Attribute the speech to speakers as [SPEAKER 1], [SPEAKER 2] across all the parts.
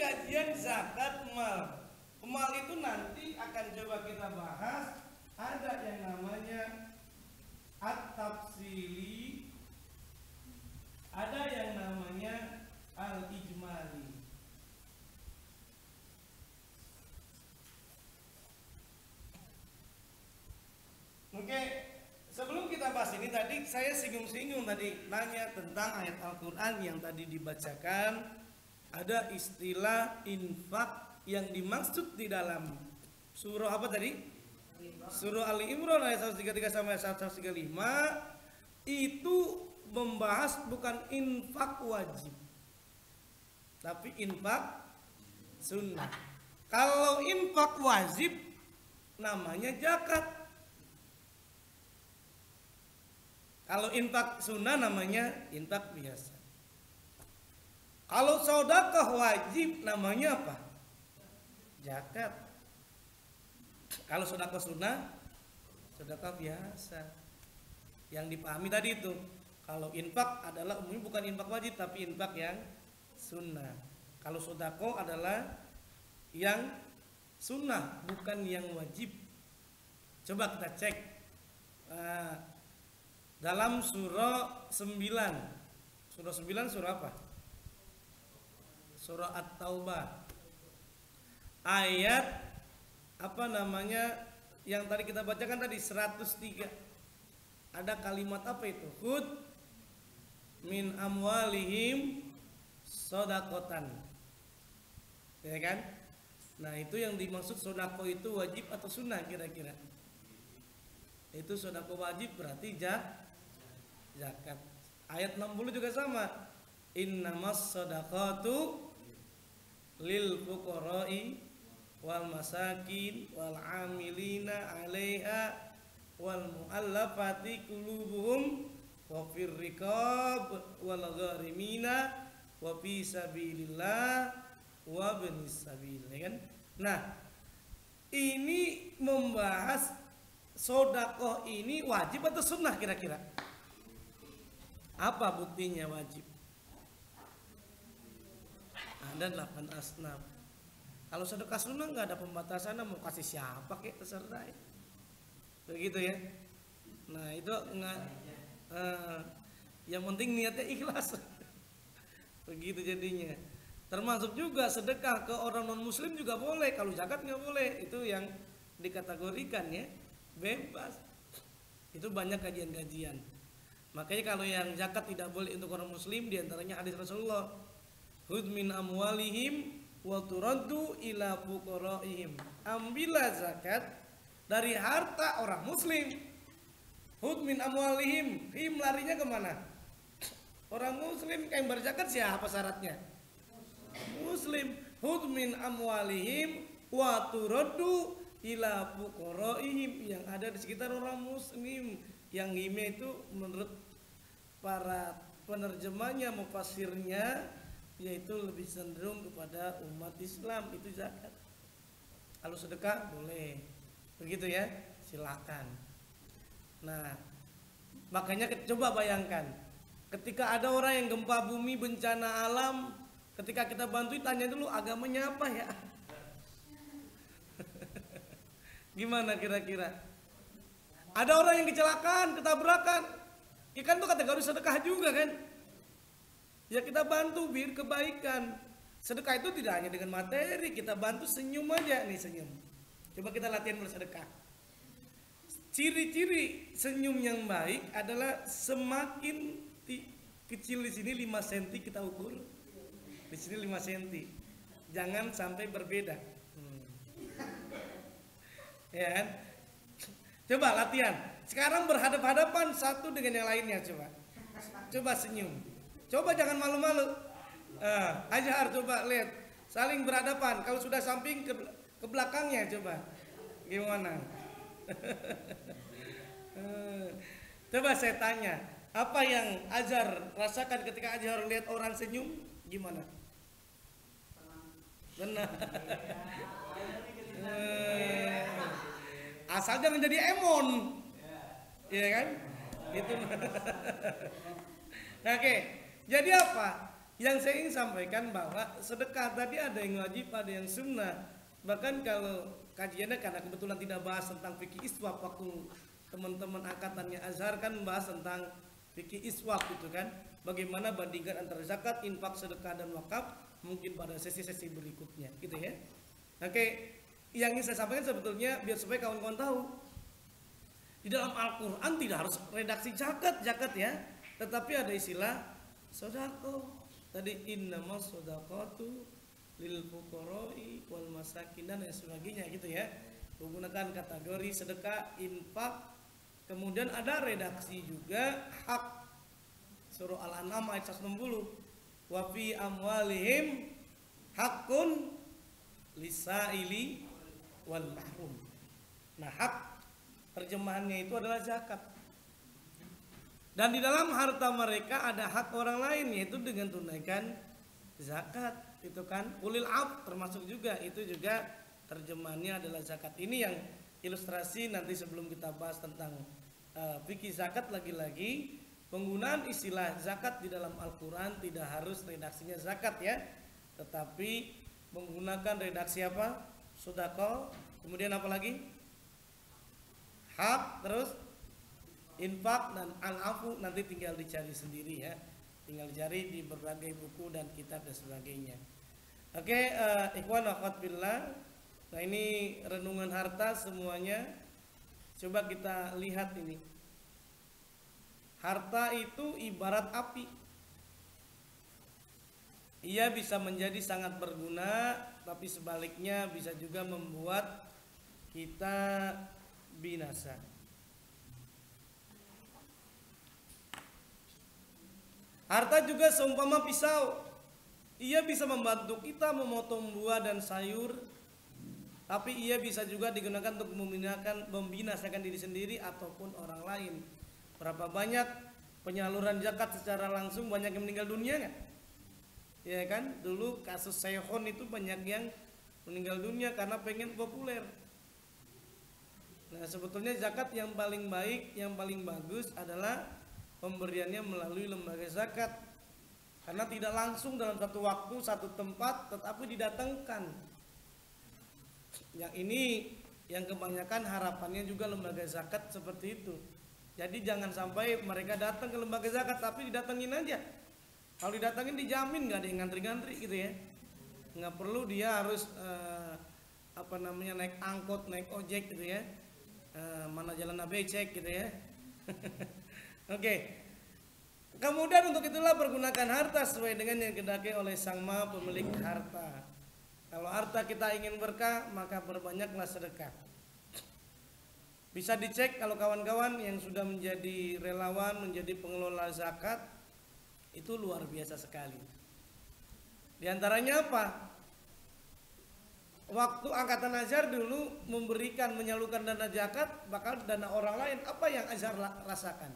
[SPEAKER 1] kajian zakat mal. Mal itu nanti akan coba kita bahas. Ada yang namanya at-tafsili, ada yang namanya al-ijmali. Oke, sebelum kita bahas ini tadi saya singgung-singgung tadi nanya tentang ayat Al-Qur'an yang tadi dibacakan. Ada istilah infak yang dimaksud di dalam surah apa tadi? Surah Ali Imran ayat 133 sampai 135 itu membahas bukan infak wajib, tapi infak sunnah. Kalau infak wajib namanya zakat. Kalau infak sunnah namanya infak biasa. Kalau sedekah wajib namanya apa? Zakat. Kalau sedekah sunnah, sedekah biasa. Yang dipahami tadi itu. Kalau infak adalah umumnya bukan infak wajib tapi infak yang sunnah. Kalau sedekah adalah yang sunnah bukan yang wajib. Coba kita cek dalam surah 9. Surah 9 surah apa? Surah At-Taubah. Ayat apa namanya yang tadi kita bacakan tadi 103. Ada kalimat apa itu? Khud min amwalihim shadaqatan. Ya kan? Nah, itu yang dimaksud sedekah itu wajib atau sunnah kira-kira? Itu sedekah wajib berarti zakat. Ayat 60 juga sama. Innamas shadaqatu lil fuqara'i wal masakin wal amilina 'alaiha wal mu'allafati qulubuhum wa fir riqab wal gharimina wa fi sabilillah wa binis sabil, ya kan? Nah, ini membahas sedekah ini wajib atau sunnah kira-kira? Apa buktinya wajib? Ada 8 asnaf. Kalau sedekah sunnah nggak ada pembatasan, mau kasih siapa kek terserah. Begitu ya. Nah itu nggak. Yang penting niatnya ikhlas. Begitu jadinya. Termasuk juga sedekah ke orang non muslim juga boleh. Kalau zakat nggak boleh. Itu yang dikategorikan ya bebas. Itu banyak kajian-kajian. Makanya kalau yang zakat tidak boleh untuk orang muslim, diantaranya hadis Rasulullah. Hud min amwalihim wa turaddu ila fuqaraihim. Ambillah zakat dari harta orang muslim. Hud min amwalihim, him larinya kemana? Orang muslim yang berzakat siapa syaratnya? Muslim. Hud min amwalihim wa turaddu ila fuqaraihim, yang ada di sekitar orang muslim. Yang hime itu menurut para penerjemahnya, mufasirnya, yaitu lebih cenderung kepada umat Islam, itu zakat. Kalau sedekah boleh, begitu ya, silakan. Nah, makanya coba bayangkan, ketika ada orang yang gempa bumi, bencana alam, ketika kita bantu, tanya dulu agamanya apa ya? Gimana kira-kira? Ada orang yang kecelakaan, ketabrakan, ikan itu kategori sedekah juga kan? Ya kita bantu biar kebaikan. Sedekah itu tidak hanya dengan materi, kita bantu senyum aja nih, senyum. Coba kita latihan bersedekah. Ciri-ciri senyum yang baik adalah semakin kecil di sini 5 cm kita ukur. Di sini 5 cm. Jangan sampai berbeda. Ya kan? Coba latihan. Sekarang berhadap-hadapan satu dengan yang lainnya, coba. Coba senyum. Coba jangan malu-malu. Azhar coba lihat, saling berhadapan. Kalau sudah samping ke belakangnya coba. Gimana? Coba saya tanya, apa yang Azhar rasakan ketika Azhar lihat orang senyum? Gimana? Tenang. Asal jangan jadi emon. Iya kan? Itu. Oke. Jadi apa? Yang saya ingin sampaikan bahwa sedekah tadi ada yang wajib, ada yang sunnah. Bahkan kalau kajiannya karena kebetulan tidak bahas tentang fikih iswaf, waktu teman-teman angkatannya Azhar kan membahas tentang fikih iswaf itu kan, bagaimana bandingkan antara zakat, infak, sedekah dan wakaf, mungkin pada sesi-sesi berikutnya gitu ya. Oke, yang ingin saya sampaikan sebetulnya biar supaya kawan-kawan tahu, di dalam Al-Quran tidak harus redaksi zakat ya, tetapi ada istilah sodako. Tadi innamas sodaqatu lil fuqara'i wal masakin dan sebagainya gitu ya. Menggunakan kategori sedekah, infak. Kemudian ada redaksi juga hak. Surah Al-An'am ayat 160. Wa fi amwalihim hakun lisaili wal mahrum. Nah, hak terjemahannya itu adalah zakat. Dan di dalam harta mereka ada hak orang lain, yaitu dengan tunaikan zakat, itu kan ulil ab termasuk juga, itu juga terjemahannya adalah zakat. Ini yang ilustrasi nanti sebelum kita bahas tentang fikih zakat, lagi-lagi penggunaan istilah zakat di dalam Al-Quran tidak harus redaksinya zakat ya, tetapi menggunakan redaksi apa? Sedekah, kemudian apa lagi? Hak, terus infak dan al-afu, nanti tinggal dicari sendiri ya, tinggal dicari di berbagai buku dan kitab dan sebagainya. Oke, ikhwan akhwat billah. Nah, ini renungan harta semuanya. Coba kita lihat ini. Harta itu ibarat api. Ia bisa menjadi sangat berguna, tapi sebaliknya bisa juga membuat kita binasa. Harta juga seumpama pisau. Ia bisa membantu kita memotong buah dan sayur, tapi ia bisa juga digunakan untuk membinasakan diri sendiri ataupun orang lain. Berapa banyak penyaluran zakat secara langsung banyak yang meninggal dunia nggak? Ya kan, dulu kasus Seykhon itu banyak yang meninggal dunia karena pengen populer. Nah, sebetulnya zakat yang paling baik, yang paling bagus adalah pemberiannya melalui lembaga zakat, karena tidak langsung dalam satu waktu, satu tempat, tetapi didatangkan. Yang ini yang kebanyakan harapannya juga lembaga zakat seperti itu. Jadi jangan sampai mereka datang ke lembaga zakat tapi didatengin aja. Kalau didatengin dijamin nggak ada yang ngantri-ngantri gitu ya. Nggak perlu dia harus naik angkot, naik ojek gitu ya. Mana jalan becek gitu ya. Oke. Kemudian untuk itulah pergunakan harta sesuai dengan yang dikehendaki oleh sang Maha pemilik harta. Kalau harta kita ingin berkah, maka perbanyaklah sedekah. Bisa dicek kalau kawan-kawan yang sudah menjadi relawan, menjadi pengelola zakat, itu luar biasa sekali. Di antaranya apa? Waktu angkatan Azhar dulu menyalurkan dana zakat, bakal dana orang lain, apa yang Azhar rasakan?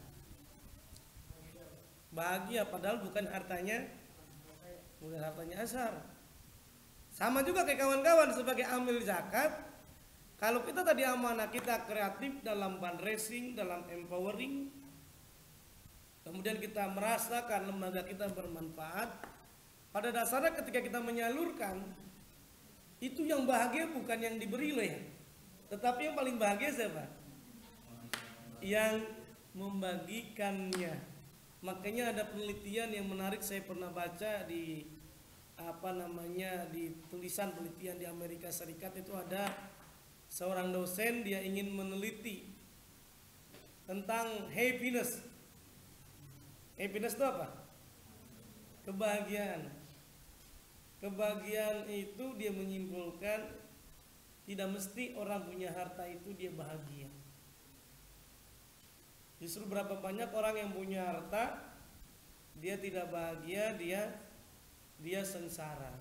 [SPEAKER 1] Bahagia, padahal bukan hartanya Azhar. Sama juga kayak kawan-kawan sebagai amil zakat. Kalau kita tadi amanah, kita kreatif dalam fundraising, dalam empowering, kemudian kita merasakan lembaga kita bermanfaat. Pada dasarnya ketika kita menyalurkan, itu yang bahagia bukan yang diberi loh ya, tetapi yang paling bahagia siapa? Yang membagikannya. Makanya ada penelitian yang menarik, saya pernah baca di di tulisan penelitian di Amerika Serikat. Itu ada seorang dosen, dia ingin meneliti tentang happiness. Happiness itu apa? Kebahagiaan. Kebahagiaan itu dia menyimpulkan tidak mesti orang punya harta itu dia bahagia. Justru berapa banyak orang yang punya harta dia tidak bahagia, dia sengsara.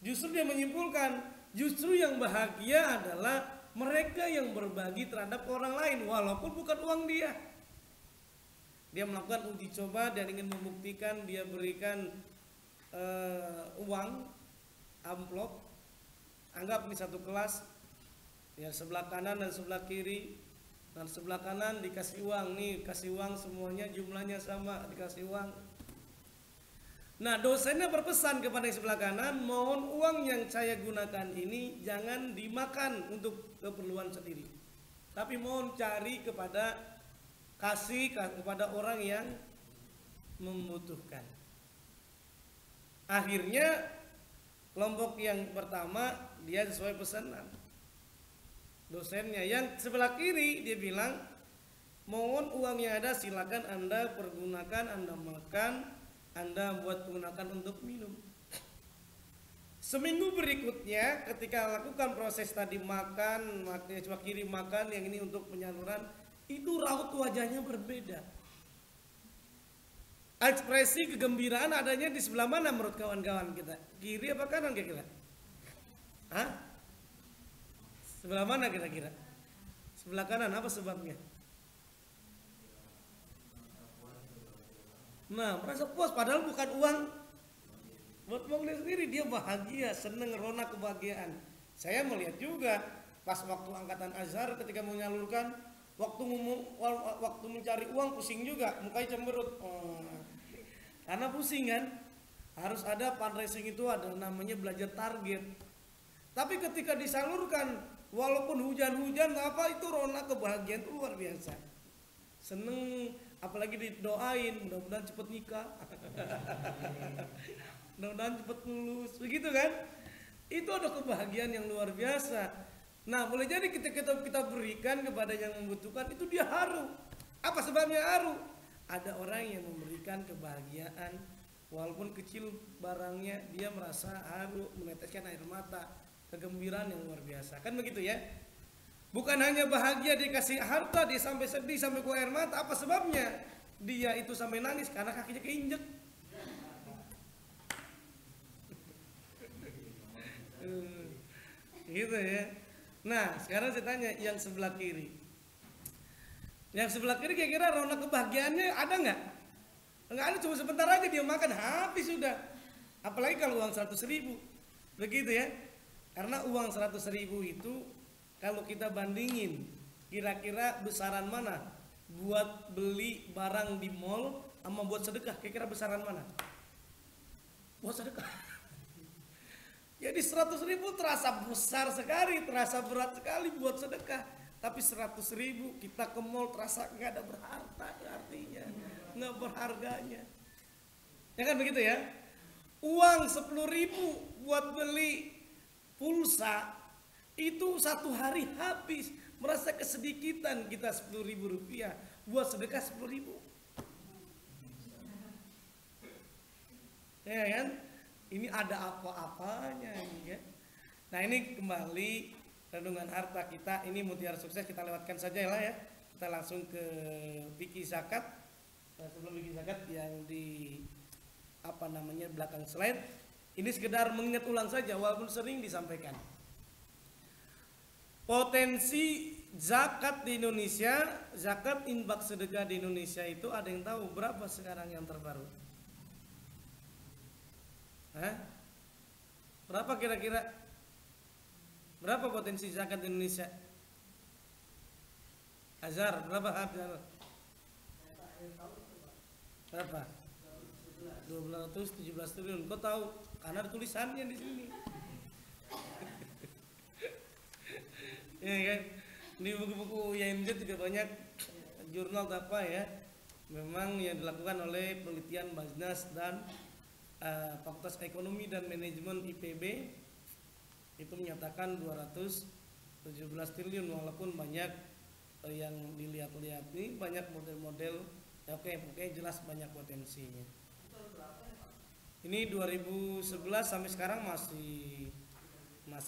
[SPEAKER 1] Justru dia menyimpulkan, justru yang bahagia adalah mereka yang berbagi terhadap orang lain walaupun bukan uang dia. Dia melakukan uji coba dan ingin membuktikan, dia berikan uang amplop, anggap ini satu kelas ya, sebelah kanan dan sebelah kiri. Dan sebelah kanan dikasih uang, nih kasih uang semuanya jumlahnya sama, dikasih uang. Nah, dosennya berpesan kepada yang sebelah kanan, mohon uang yang saya gunakan ini jangan dimakan untuk keperluan sendiri, tapi mohon cari kasih kepada orang yang membutuhkan. Akhirnya kelompok yang pertama dia sesuai pesanan dosennya. Yang sebelah kiri dia bilang, mohon uang yang ada silakan Anda pergunakan, Anda makan, Anda buat gunakan untuk minum. Seminggu berikutnya ketika lakukan proses tadi makan, coba kirim makan, yang ini untuk penyaluran, itu raut wajahnya berbeda. Ekspresi kegembiraan adanya di sebelah mana menurut kawan-kawan kita? Kiri apa kanan kira-kira? Hah? Sebelah mana kira-kira? Sebelah kanan, apa sebabnya? Nah, merasa puas padahal bukan uang buat dia sendiri, dia bahagia, seneng, rona, kebahagiaan. Saya melihat juga pas waktu angkatan Azhar ketika menyalurkan, waktu mencari uang pusing juga, mukanya cemberut. Karena pusing kan, harus ada fundraising, itu ada namanya belajar target. Tapi ketika disalurkan, walaupun hujan-hujan apa, itu rona, kebahagiaan itu luar biasa. Seneng, apalagi didoain mudah-mudahan cepet nikah. Mudah-mudahan cepet lulus, begitu kan? Itu ada kebahagiaan yang luar biasa. Nah, boleh jadi kita berikan kepada yang membutuhkan, itu dia haru. Apa sebabnya haru? Ada orang yang memberikan kebahagiaan, walaupun kecil barangnya, dia merasa haru, meneteskan air mata, kegembiraan yang luar biasa. Kan begitu ya? Bukan hanya bahagia dikasih harta, dia sampai sedih, sampai keluar air mata. Apa sebabnya? Dia itu sampai nangis karena kakinya keinjek. Gitu ya. Nah, sekarang saya tanya yang sebelah kiri. Yang sebelah kiri kira-kira rona kebahagiaannya ada nggak? Nggak ada, cuma sebentar aja dia makan habis sudah. Apalagi kalau uang 100.000, begitu ya. Karena uang 100.000 itu kalau kita bandingin kira-kira besaran mana buat beli barang di mall sama buat sedekah, kira-kira besaran mana? Buat sedekah. Jadi 100.000 terasa besar sekali, terasa berat sekali buat sedekah. Tapi 100.000 kita ke mall terasa nggak ada berharga, artinya nggak berharganya. Ya kan begitu ya? Uang 10.000 buat beli pulsa itu satu hari habis, merasa kesedikitan kita 10.000 rupiah buat sedekah 10.000. Ya kan? Ini ada apa-apanya ya. Nah, ini kembali renungan harta kita, ini Mutiara Sukses kita lewatkan saja lah ya. Kita langsung ke fikih zakat. Sebelum fikih zakat yang di belakang slide, ini sekedar mengingat ulang saja walaupun sering disampaikan. Potensi zakat di Indonesia, zakat infak sedekah di Indonesia itu ada yang tahu berapa sekarang yang terbaru? Berapa kira-kira? Berapa potensi zakat di Indonesia? Azhar, berapa Azhar? Berapa? 217 triliun. Kau tahu? Karena ada tulisannya di sini. Ya kan? Di buku-buku YMZ juga banyak jurnal apa ya. Memang yang dilakukan oleh penelitian Basnas dan Fakultas Ekonomi dan Manajemen IPB itu menyatakan 217 triliun, walaupun banyak yang dilihat-lihat nih, banyak model-model ya, oke, jelas banyak potensinya. Ini 2011 sampai sekarang masih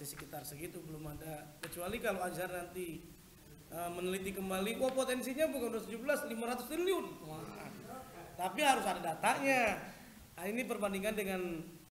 [SPEAKER 1] sekitar segitu, belum ada, kecuali kalau Azhar nanti meneliti kembali, wah potensinya bukan 217, 500 triliun. Wah, tapi harus ada datanya. Nah, ini perbandingan dengan